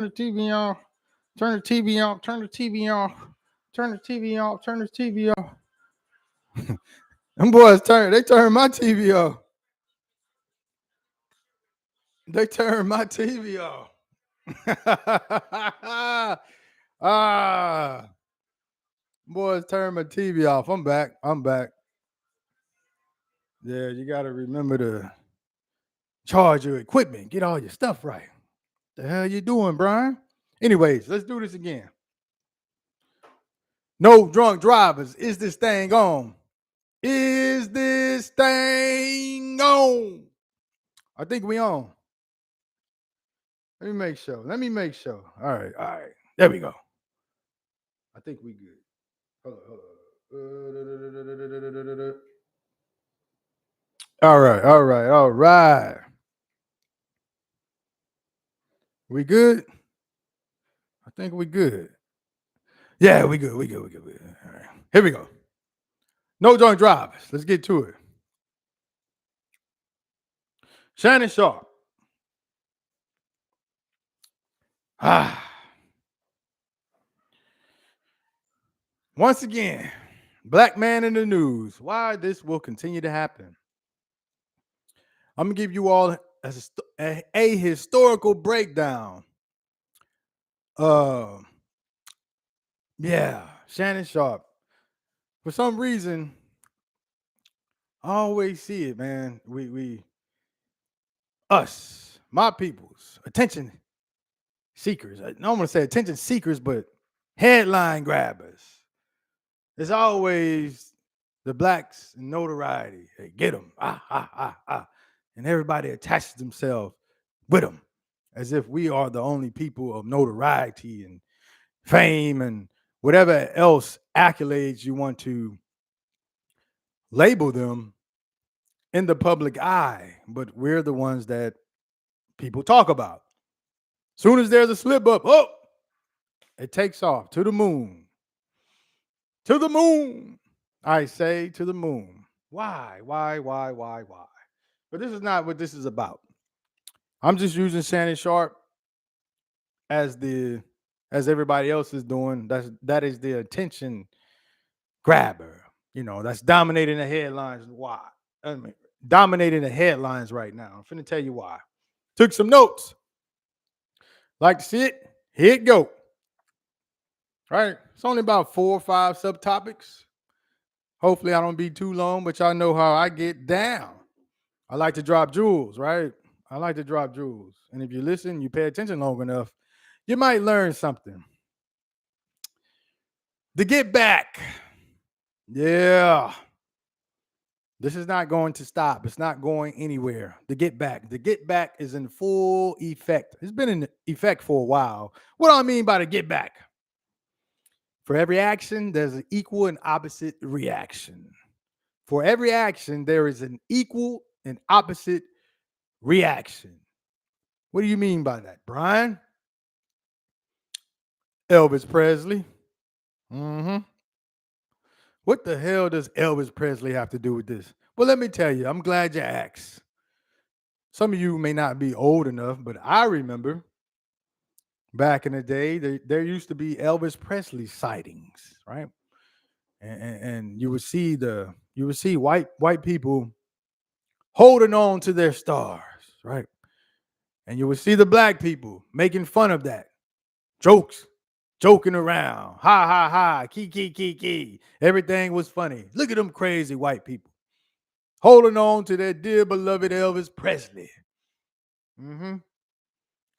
the TV off. Turn the TV off. Turn the TV off. Turn the TV off. Turn the TV off. Them boys they turned my TV off. They turned my TV off. ah, boys turned my TV off. I'm back. I'm back. Yeah, you got to remember to charge your equipment. Get all your stuff right. The hell you doing, Brian? Anyways, let's do this again. No drunk drivers. Is this thing on? Is this thing on? I think we on. Let me make sure. All right. There we go. I think we good. Hold on. All right. We good? I think we good. Yeah, we good. All right. Here we go. No drunk drivers. Let's get to it. Shannon Sharpe. Once again, black man in the news. Why this will continue to happen. I'm going to give you all a historical breakdown. Yeah, Shannon Sharpe. For some reason, I always see it, man. Us, my peoples, attention seekers. I don't want to say attention seekers, but headline grabbers. It's always the blacks in notoriety. They get them. And everybody attaches themselves with them as if we are the only people of notoriety and fame and whatever else accolades you want to label them in the public eye. But we're the ones that people talk about. Soon as there's a slip up, it takes off to the moon. To the moon. I say to the moon. Why? But this is not what this is about. I'm just using Shannon Sharpe as everybody else is doing. That is the attention grabber. That's dominating the headlines. Why? Dominating the headlines right now. I'm finna tell you why. Took some notes. Like to see it? Here it go. Right? It's only about 4 or 5 subtopics. Hopefully I don't be too long, but y'all know how I get down. I like to drop jewels, right? I like to drop jewels. And if you listen, you pay attention long enough, you might learn something. The get back. Yeah. This is not going to stop. It's not going anywhere. The get back. The get back is in full effect. It's been in effect for a while. What do I mean by the get back? For every action, there's an equal and opposite reaction. For every action, there is an equal and opposite reaction. What do you mean by that, Brian? Elvis Presley. What the hell does Elvis Presley have to do with this? Well, let me tell you, I'm glad you asked. Some of you may not be old enough, but I remember back in the day, there used to be Elvis Presley sightings, right? And you would see white people holding on to their stars, right? And you would see the black people making fun of that, joking around, ha, key. Everything was funny. Look at them crazy white people holding on to their dear beloved Elvis Presley.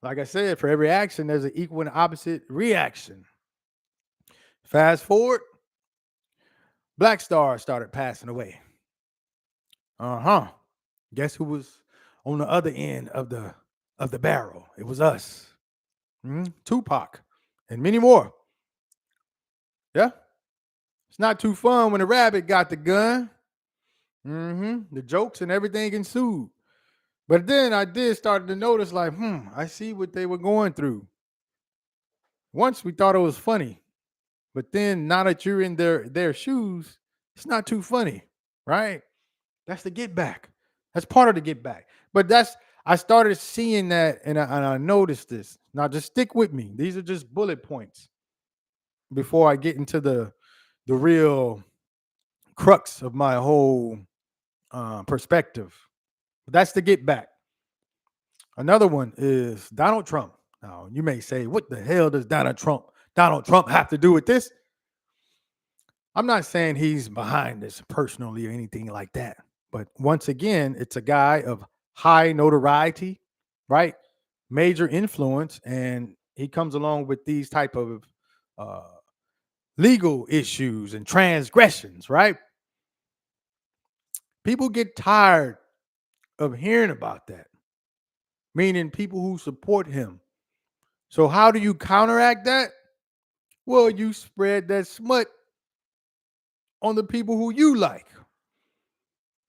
Like I said, for every action, there's an equal and opposite reaction. Fast forward, black stars started passing away. Guess who was on the other end of the barrel? It was us. Tupac and many more. Yeah. It's not too fun when the rabbit got the gun. The jokes and everything ensued. But then I did start to notice, like, I see what they were going through. Once we thought it was funny. But then now that you're in their shoes, it's not too funny, right? That's the get back. That's part of the get back. But I started seeing that, and I noticed this. Now, just stick with me. These are just bullet points before I get into the real crux of my whole perspective. That's the get back. Another one is Donald Trump. Now, you may say, what the hell does Donald Trump have to do with this? I'm not saying he's behind this personally or anything like that. But once again, it's a guy of high notoriety, right? Major influence, and he comes along with these type of uh, legal issues and transgressions, right? People get tired of hearing about that, meaning people who support him. So how do you counteract that? Well, you spread that smut on the people who you like,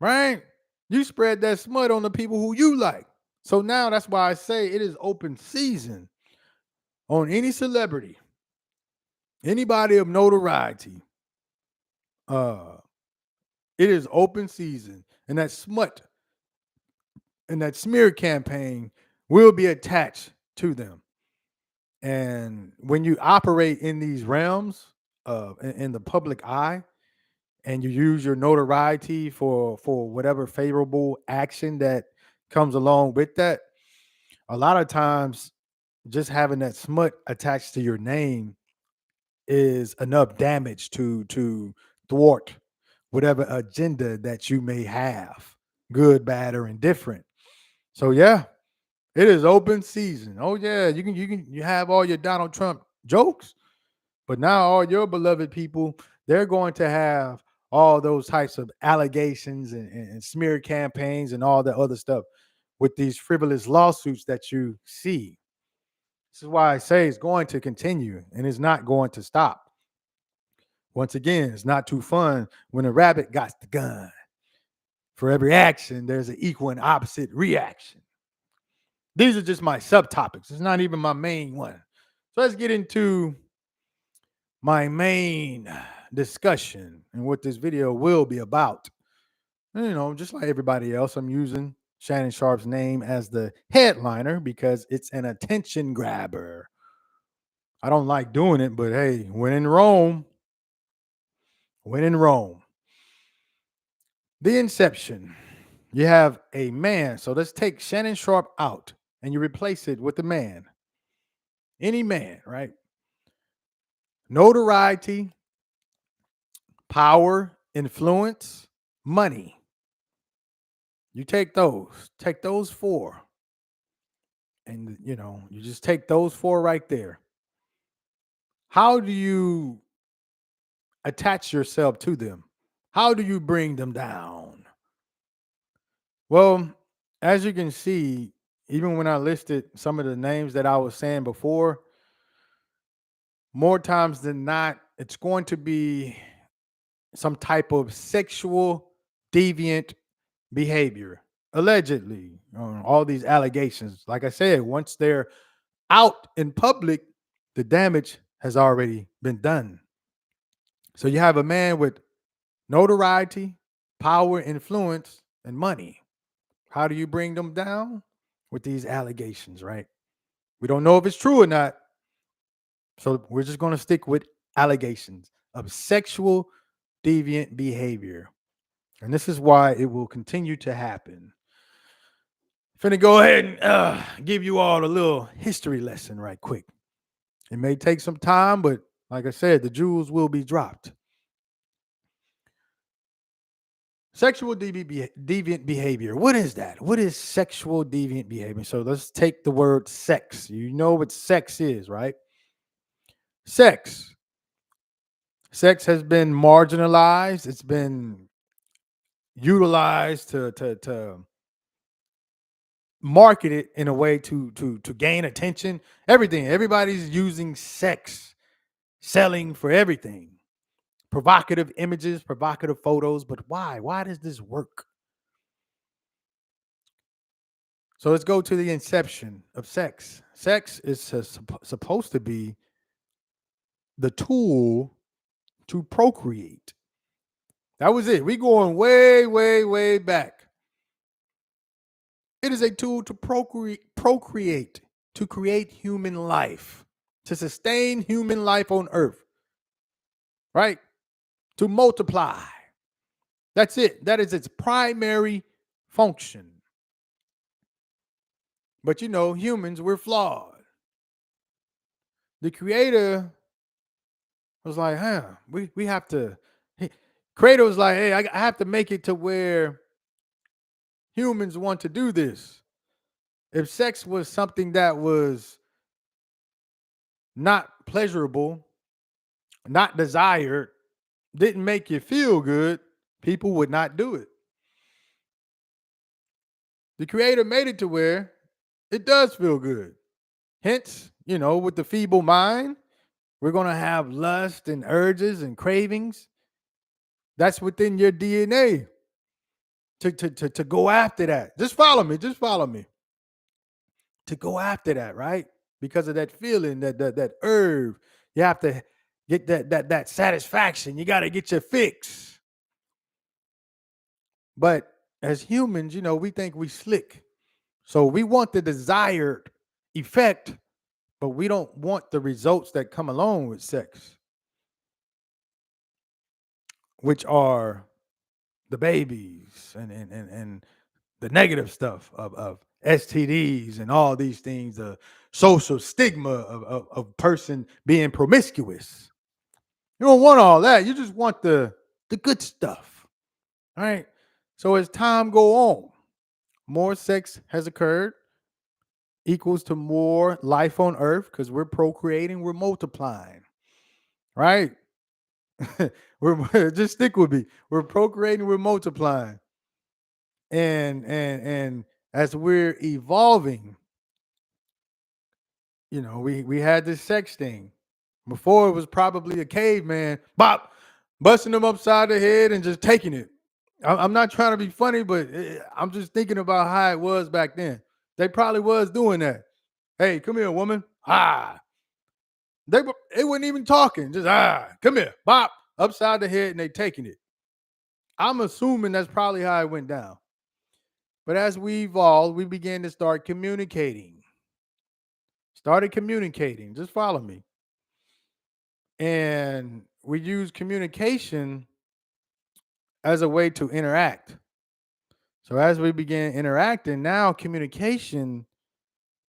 right? You spread that smut on the people who you like. So now that's why I say it is open season on any celebrity, anybody of notoriety. Uh, it is open season, and that smut and that smear campaign will be attached to them. And when you operate in these realms in the public eye, and you use your notoriety for whatever favorable action that comes along with that, a lot of times just having that smut attached to your name is enough damage to thwart whatever agenda that you may have, good, bad, or indifferent. So yeah, it is open season. Oh yeah, you have all your Donald Trump jokes, but now all your beloved people, they're going to have all those types of allegations and smear campaigns and all that other stuff with these frivolous lawsuits that you see. This is why I say it's going to continue and it's not going to stop. Once again, it's not too fun when a rabbit got the gun. For every action, there's an equal and opposite reaction. These are just my subtopics. It's not even my main one. So let's get into my main discussion and what this video will be about. Just like everybody else, I'm using Shannon Sharpe's name as the headliner because it's an attention grabber. I don't like doing it, but hey, when in Rome, when in Rome. The inception. You have a man. So let's take Shannon Sharpe out and you replace it with a man. Any man, right? Notoriety, power, influence, money. You take those four, and you just take those four right there. How do you attach yourself to them? How do you bring them down? Well, as you can see, even when I listed some of the names that I was saying before, more times than not, it's going to be some type of sexual deviant behavior. Allegedly, all these allegations. Like I said, once they're out in public, the damage has already been done. So you have a man with notoriety, power, influence, and money. How do you bring them down? With these allegations, right? We don't know if it's true or not. So we're just going to stick with allegations of sexual deviant behavior. And this is why it will continue to happen. Finna go ahead and give you all a little history lesson right quick. It may take some time, but like I said, the jewels will be dropped. Sexual deviant behavior. What is that? What is sexual deviant behavior? So let's take the word sex. You know what sex is, right? Sex. Sex has been marginalized. It's been utilized to market it in a way to gain attention. Everything. Everybody's using sex, selling for everything. Provocative images, provocative photos. But why? Why does this work? So let's go to the inception of sex. Sex is supposed to be the tool to procreate. That was it. We going way, way, way back. It is a tool to procreate, to create human life, to sustain human life on earth, right? To multiply. That's it. That is its primary function. But humans, we're flawed. The creator was like, we have to. Creator was like, hey, I have to make it to where humans want to do this. If sex was something that was not pleasurable, not desired, didn't make you feel good, people would not do it. The creator made it to where it does feel good. Hence, with the feeble mind, we're going to have lust and urges and cravings. That's within your DNA to go after that. Just follow me. Just follow me. To go after that, right? Because of that feeling, that urge. You have to get that satisfaction. You got to get your fix. But as humans, we think we slick. So we want the desired effect, but we don't want the results that come along with sex, which are the babies and the negative stuff of STDs and all these things, the social stigma of person being promiscuous. You don't want all that. You just want the good stuff. All right. So as time go on, more sex has occurred, equals to more life on earth because we're procreating, we're multiplying. Right? we're just stick with me. We're procreating, we're multiplying. And as we're evolving, we had this sex thing. Before it was probably a caveman, bop, busting them upside the head and just taking it. I'm not trying to be funny, but I'm just thinking about how it was back then. They probably was doing that. Hey, come here, woman. They weren't even talking. Just come here, bop, upside the head, and they taking it. I'm assuming that's probably how it went down. But as we evolved, we began to start communicating. Started communicating. Just follow me. And we use communication as a way to interact. So as we began interacting, now communication,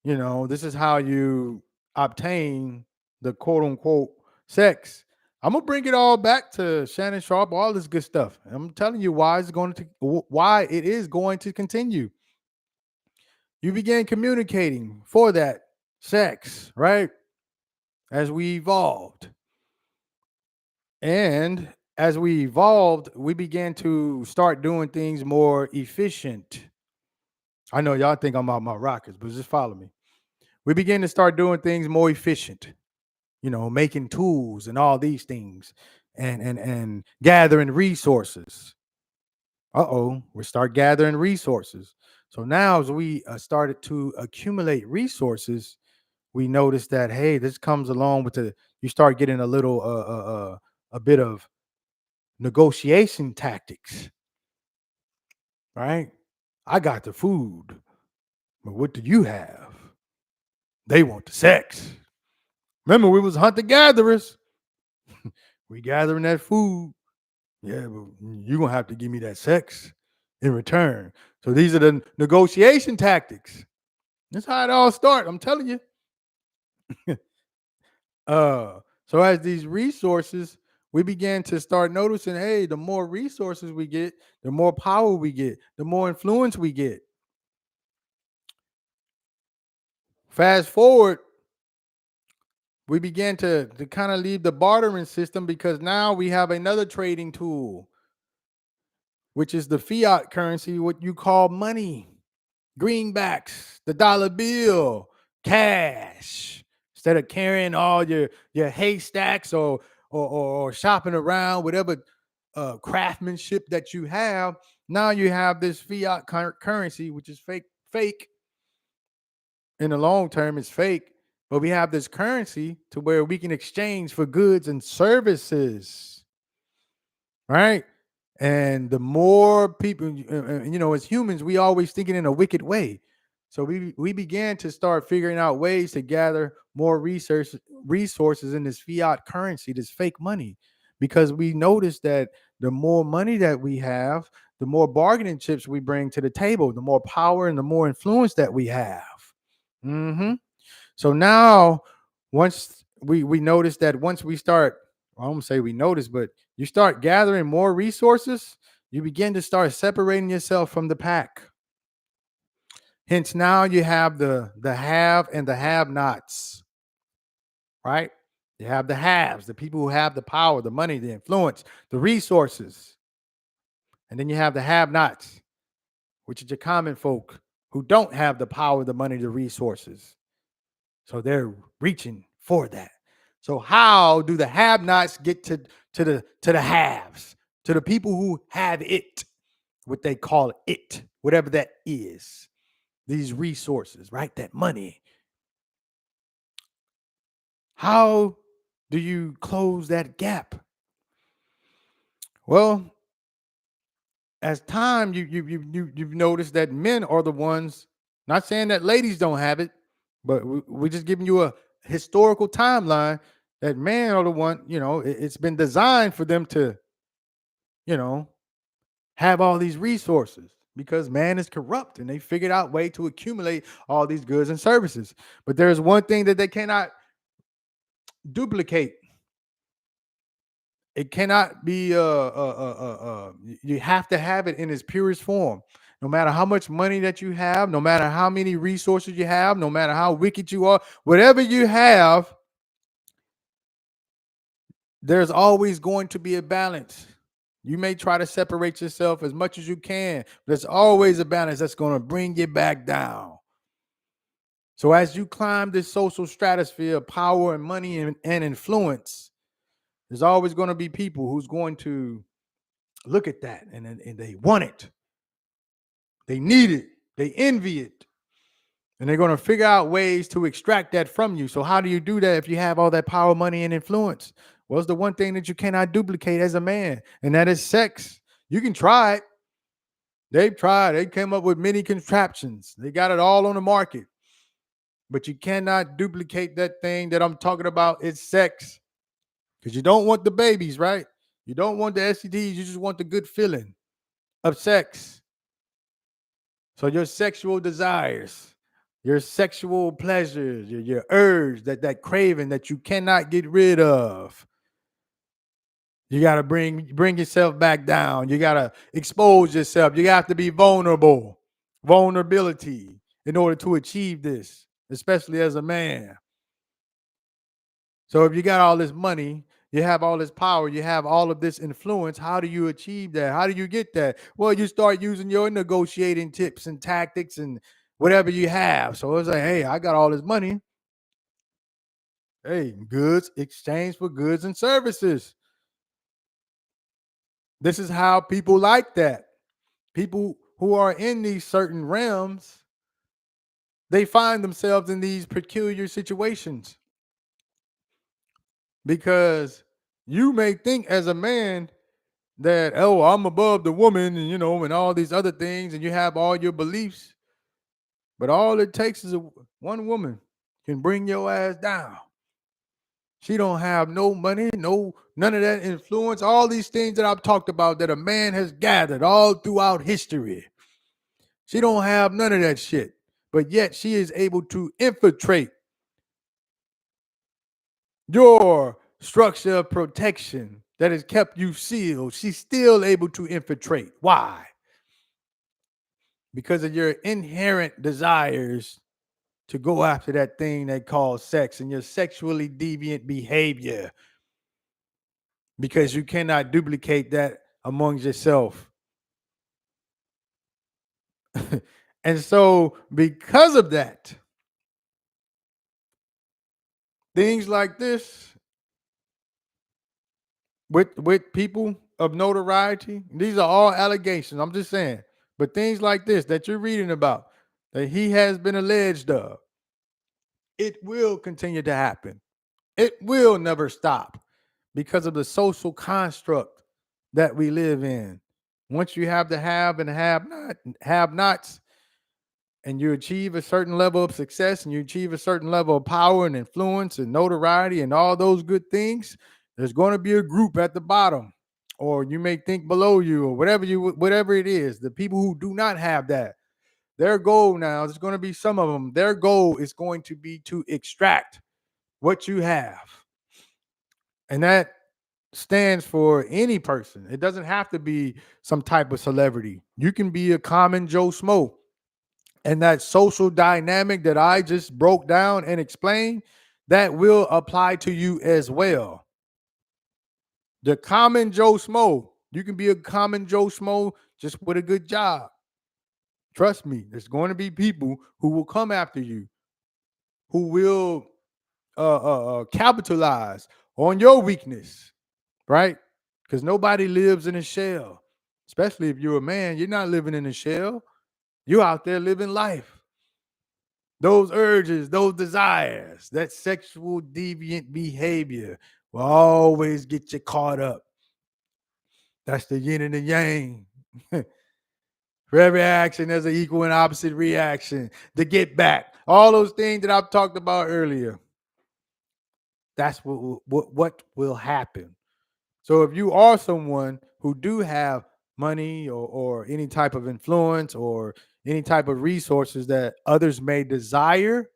this is how you obtain the quote unquote sex. I'm gonna bring it all back to Shannon Sharpe, all this good stuff. I'm telling you why it is going to continue. You began communicating for that sex, right? As we evolved. And as we evolved, we began to start doing things more efficient. I know y'all think I'm out my rockets, but just follow me. We began to start doing things more efficient, making tools and all these things and gathering resources. We start gathering resources. So now as we started to accumulate resources, we noticed that, hey, this comes along with you start getting a little, a bit of negotiation tactics, right? I got the food, but what do you have? They want the sex. Remember, we was hunter gatherers. We gathering that food. Yeah, but you're gonna have to give me that sex in return. So these are the negotiation tactics. That's how it all starts. I'm telling you. So as these resources, we began to start noticing, hey, the more resources we get, the more power we get, the more influence we get. Fast forward, we began to kind of leave the bartering system because now we have another trading tool, which is the fiat currency, what you call money, greenbacks, the dollar bill, cash. Instead of carrying all your haystacks or shopping around, whatever craftsmanship that you have, now you have this fiat currency, which is fake. In the long term, it's fake. But we have this currency to where we can exchange for goods and services, right? And the more people, as humans, we always thinking in a wicked way. So we began to start figuring out ways to gather more resources in this fiat currency, this fake money, because we noticed that the more money that we have, the more bargaining chips we bring to the table, the more power and the more influence that we have. hmm So now, once we notice that once we start, I don't say we notice, but you start gathering more resources, you begin to start separating yourself from the pack. Hence, now you have the have and the have-nots, right? You have the haves, the people who have the power, the money, the influence, the resources, and then you have the have-nots, which is your common folk who don't have the power, the money, the resources. So they're reaching for that. So how do the have-nots get to the haves, to the people who have it, what they call it, whatever that is, these resources, right? That money. How do you close that gap? Well, as time you've noticed that men are the ones. Not saying that ladies don't have it, but we're just giving you a historical timeline that men are the one. It's been designed for them to you know have all these resources because man is corrupt and they figured out way to accumulate all these goods and services. But there's one thing that they cannot duplicate. It cannot be you have to have it in its purest form. No matter how much money that you have, no matter how many resources you have, no matter how wicked you are, whatever you have, there's always going to be a balance. You may try to separate yourself as much as you can, but there's always a balance that's going to bring you back down. So as you climb this social stratosphere of power and money and influence, there's always going to be people who's going to look at that and they want it. They need it. They envy it. And they're going to figure out ways to extract that from you. So how do you do that if you have all that power, money, and influence? Well, it's the one thing that you cannot duplicate as a man, and that is sex. You can try it. They've tried. They came up with many contraptions. They got it all on the market. But you cannot duplicate that thing that I'm talking about. It's sex. Because you don't want the babies, right? You don't want the STDs. You just want the good feeling of sex. So your sexual desires, your sexual pleasures, your urge, that craving that you cannot get rid of. You got to bring yourself back down. You got to expose yourself. You have to be vulnerable. Vulnerability in order to achieve this, especially as a man. So if you got all this money, you have all this power, you have all of this influence, how do you achieve that? How do you get that? Well, you start using your negotiating tips and tactics and whatever you have. So it's like, hey, I got all this money. Hey, goods exchange for goods and services. This is how people like that. People who are in these certain realms, they find themselves in these peculiar situations because you may think as a man that, oh, I'm above the woman and and all these other things, and you have all your beliefs, but all it takes is one woman can bring your ass down. She don't have no money, none of that influence, all these things that I've talked about that a man has gathered all throughout history. She don't have none of that shit, but yet she is able to infiltrate your structure of protection that has kept you sealed. She's still able to infiltrate. Why? Because of your inherent desires to go after that thing they call sex and your sexually deviant behavior, because you cannot duplicate that amongst yourself. And so because of that, things like this with people of notoriety, these are all allegations, I'm just saying, but things like this that you're reading about that he has been alleged of, it will continue to happen. It will never stop because of the social construct that we live in. Once you have the have and have nots, and you achieve a certain level of success and you achieve a certain level of power and influence and notoriety and all those good things, there's going to be a group at the bottom, or you may think below you, or whatever it is. The people who do not have that, their goal now, there's going to be some of them, their goal is going to be to extract what you have. And that stands for any person. It doesn't have to be some type of celebrity. You can be a common Joe Smo. And that social dynamic that I just broke down and explained, that will apply to you as well. The common Joe Smo, you can be a common Joe Smo just with a good job. Trust me, there's going to be people who will come after you, who will capitalize on your weakness, right? Because nobody lives in a shell, especially if you're a man. You're not living in a shell. You're out there living life. Those urges, those desires, that sexual deviant behavior will always get you caught up. That's the yin and the yang. For every action, there's an equal and opposite reaction. The get back, all those things that I've talked about earlier. That's what will happen. So if you are someone who do have money or any type of influence or any type of resources that others may desire,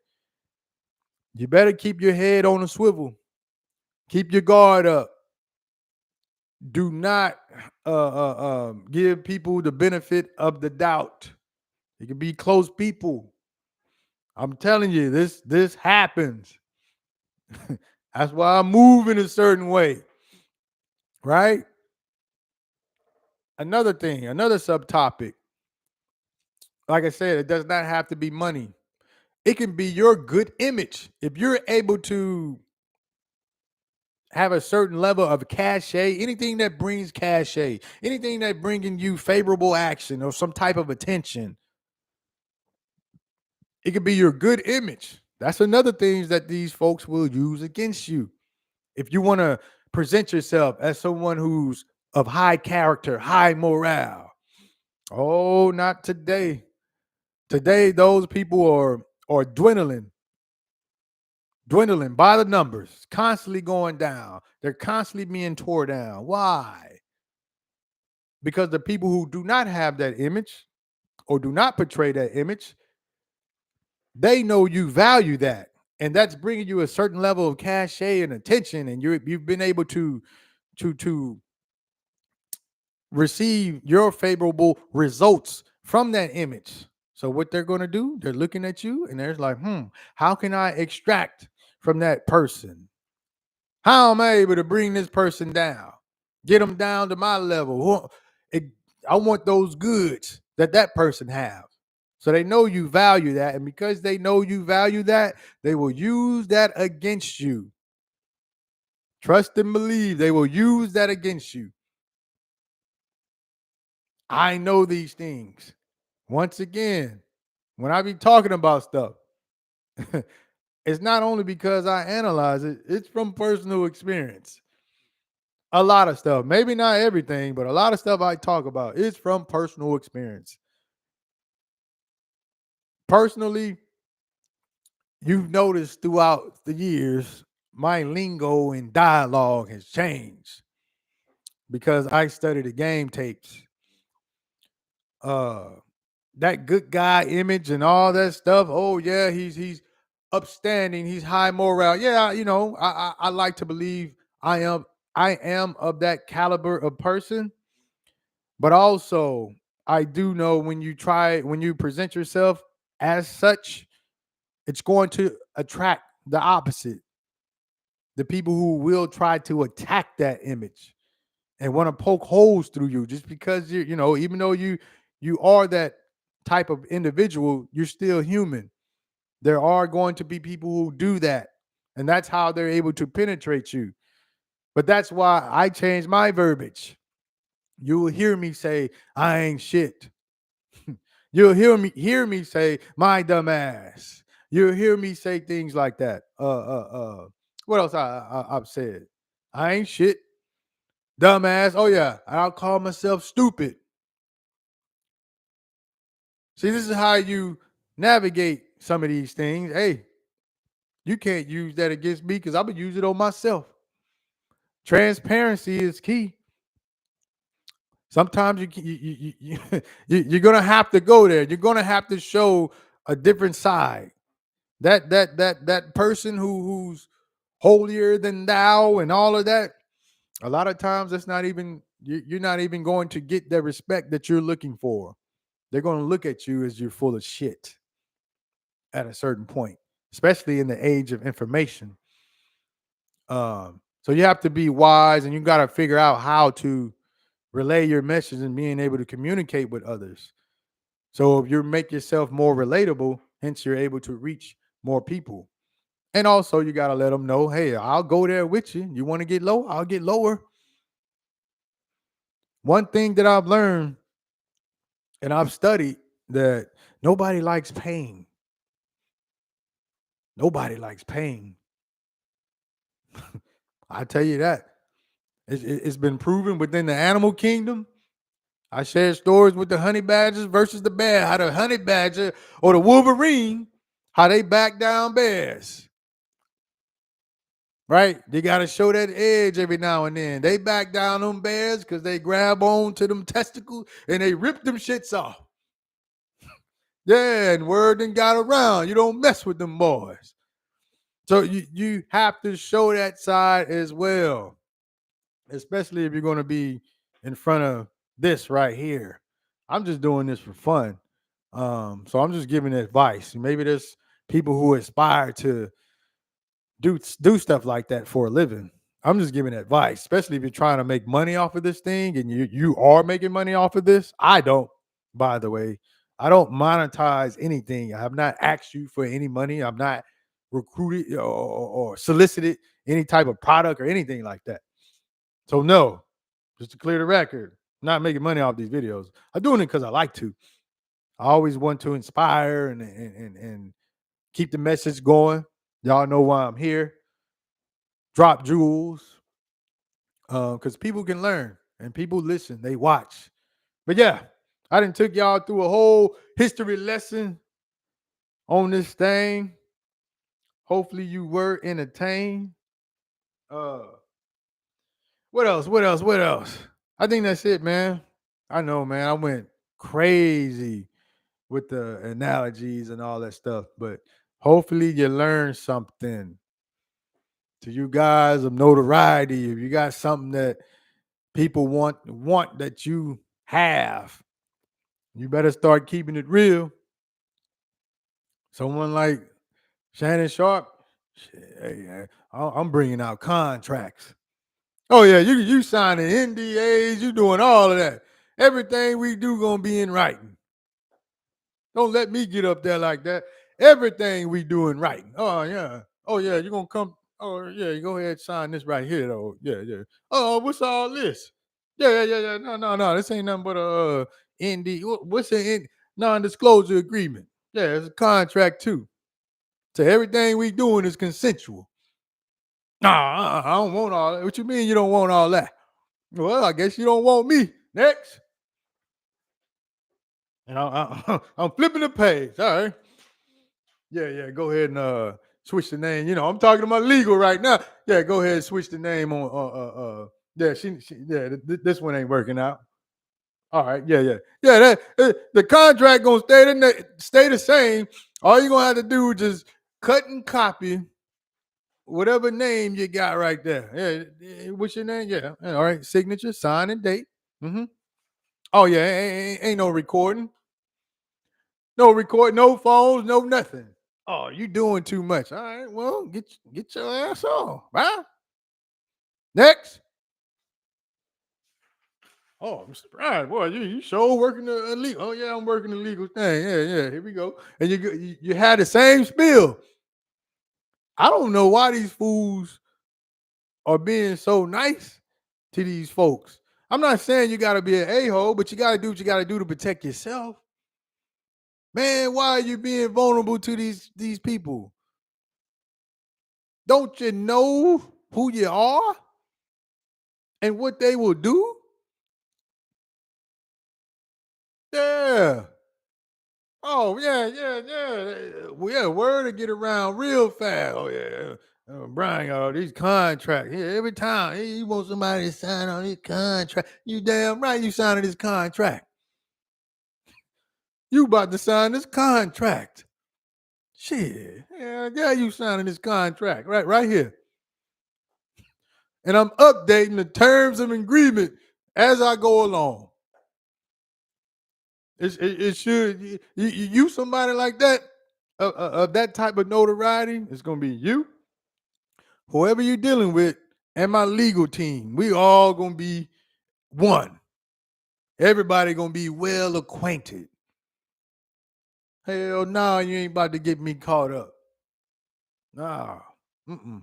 you better keep your head on a swivel. Keep your guard up. Do not give people the benefit of the doubt. It can be close people. I'm telling you, this happens. That's why I move in a certain way, right? Another thing, another subtopic. Like I said, it does not have to be money. It can be your good image. If you're able to have a certain level of cachet, anything that brings cachet, anything that bringing you favorable action or some type of attention, it could be your good image. That's another thing that these folks will use against you. If you want to present yourself as someone who's of high character, high morale. Oh, not today. Today, those people are dwindling by the numbers, constantly going down. They're constantly being tore down. Why? Because the people who do not have that image or do not portray that image, they know you value that. And that's bringing you a certain level of cachet and attention. And you've been able to receive your favorable results from that image. So what they're going to do, they're looking at you and they're like, how can I extract from that person? How am I able to bring this person down? Get them down to my level. I want those goods that person have. So they know you value that. And because they know you value that, they will use that against you. Trust and believe they will use that against you. I know these things. Once again, when I be talking about stuff, it's not only because I analyze it, it's from personal experience. A lot of stuff, maybe not everything, but a lot of stuff I talk about is from personal experience. Personally, you've noticed throughout the years, my lingo and dialogue has changed because I studied the game tapes. Uh, that good guy image and all that stuff. Oh yeah, he's upstanding. He's high morale. Yeah, I like to believe I am of that caliber of person. But also, I do know when you present yourself as such, it's going to attract the opposite. The people who will try to attack that image and want to poke holes through you just because even though you are that type of individual, you're still human. There are going to be people who do that, and that's how they're able to penetrate you. But that's why I changed my verbiage. You will hear me say, I ain't shit. You'll hear me say, my dumb ass. You'll hear me say things like that. What else I've said? I ain't shit. Dumbass. Oh yeah. I'll call myself stupid. See, this is how you navigate some of these things. Hey, you can't use that against me because I'm gonna use it on myself. Transparency is key. Sometimes you're gonna have to go there. You're gonna have to show a different side. That person who's holier than thou and all of that. A lot of times, that's not even you're not even going to get the respect that you're looking for. They're going to look at you as you're full of shit at a certain point, especially in the age of information. So you have to be wise, and you got to figure out how to relay your message and being able to communicate with others. So if you make yourself more relatable, hence you're able to reach more people. And also you got to let them know, hey, I'll go there with you. You want to get low? I'll get lower. One thing that I've learned and I've studied that nobody likes pain. Nobody likes pain. I tell you that. It's been proven within the animal kingdom. I shared stories with the honey badgers versus the bear. How the honey badger or the wolverine, how they back down bears. Right? They got to show that edge every now and then. They back down them bears because they grab on to them testicles and they rip them shits off. Yeah, and word done got around. You don't mess with them boys. So you have to show that side as well, especially if you're going to be in front of this right here. I'm just doing this for fun. So I'm just giving advice. Maybe there's people who aspire to do stuff like that for a living. I'm just giving advice, especially if you're trying to make money off of this thing and you are making money off of this. I don't, by the way. I don't monetize anything. I have not asked you for any money. I'm not recruited or solicited any type of product or anything like that. So no, just to clear the record, I'm not making money off these videos. I'm doing it because I like to. I always want to inspire and keep the message going. Y'all know why I'm here. Drop jewels, because people can learn and people listen. They watch. But yeah, I done took y'all through a whole history lesson on this thing. Hopefully you were entertained. Uh, what else? What else? What else? I think that's it, man. I know, man. I went crazy with the analogies and all that stuff, but hopefully you learned something. To you guys of notoriety, if you got something that people want that you have, you better start keeping it real. Someone like Shannon Sharpe, hey, I'm bringing out contracts. Oh yeah, you signing NDAs, you doing all of that. Everything we do gonna be in writing. Don't let me get up there like that. Everything we do in writing. Oh yeah. Oh yeah, you're gonna come. Oh yeah, you go ahead and sign this right here though. Yeah, yeah. Oh, what's all this? Yeah. No. This ain't nothing but a ND. What's an non-disclosure agreement? Yeah, it's a contract too. So everything we doing is consensual. Nah, I don't want all that. What you mean you don't want all that? Well, I guess you don't want me. Next. And I'm flipping the page. All right. Yeah. Go ahead and switch the name. You know, I'm talking about legal right now. Yeah, go ahead and switch the name on. Yeah, this one ain't working out. All right. Yeah. The contract gonna stay the same. All you gonna have to do is just cut and copy whatever name you got right there. Yeah. What's your name? Yeah. All right. Signature, sign, and date. Mm-hmm. Oh yeah. Ain't no recording. No record. No phones. No nothing. Oh, you doing too much. All right, well, get your ass on. Bye. Next. Oh, I'm surprised. Boy, you sure working the illegal. Oh, yeah, I'm working the legal thing. Yeah. Here we go. And you had the same spill. I don't know why these fools are being so nice to these folks. I'm not saying you gotta be an a-hole, but you gotta do what you gotta do to protect yourself. Man, why are you being vulnerable to these people? Don't you know who you are and what they will do? Yeah. Oh yeah. Well, yeah, word to get around real fast. Oh yeah. Brian got all these contracts. Yeah, every time he wants somebody to sign on his contract. You damn right you signing this contract. You about to sign this contract. Shit. Yeah, you signing this contract. Right here. And I'm updating the terms of agreement as I go along. It should you somebody like that of that type of notoriety. It's gonna be you, whoever you're dealing with, and my legal team. We all gonna be one. Everybody gonna be well acquainted. Hell no, you ain't about to get me caught up. Nah, mm-mm.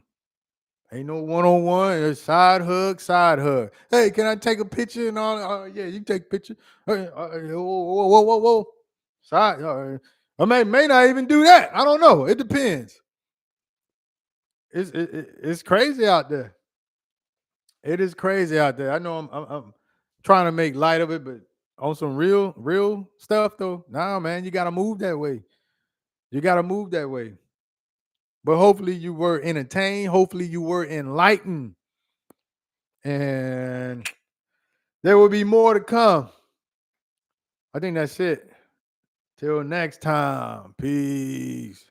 Ain't no one-on-one. It's side hug, side hug. Hey, can I take a picture and all? Yeah, you take a picture. Whoa. Side. I may not even do that. I don't know. It depends. It's crazy out there. It is crazy out there. I know I'm trying to make light of it, but on some real stuff though, nah, man, you gotta move that way. You gotta move that way. But hopefully you were entertained. Hopefully you were enlightened, and there will be more to come. I think that's it. Till next time. Peace.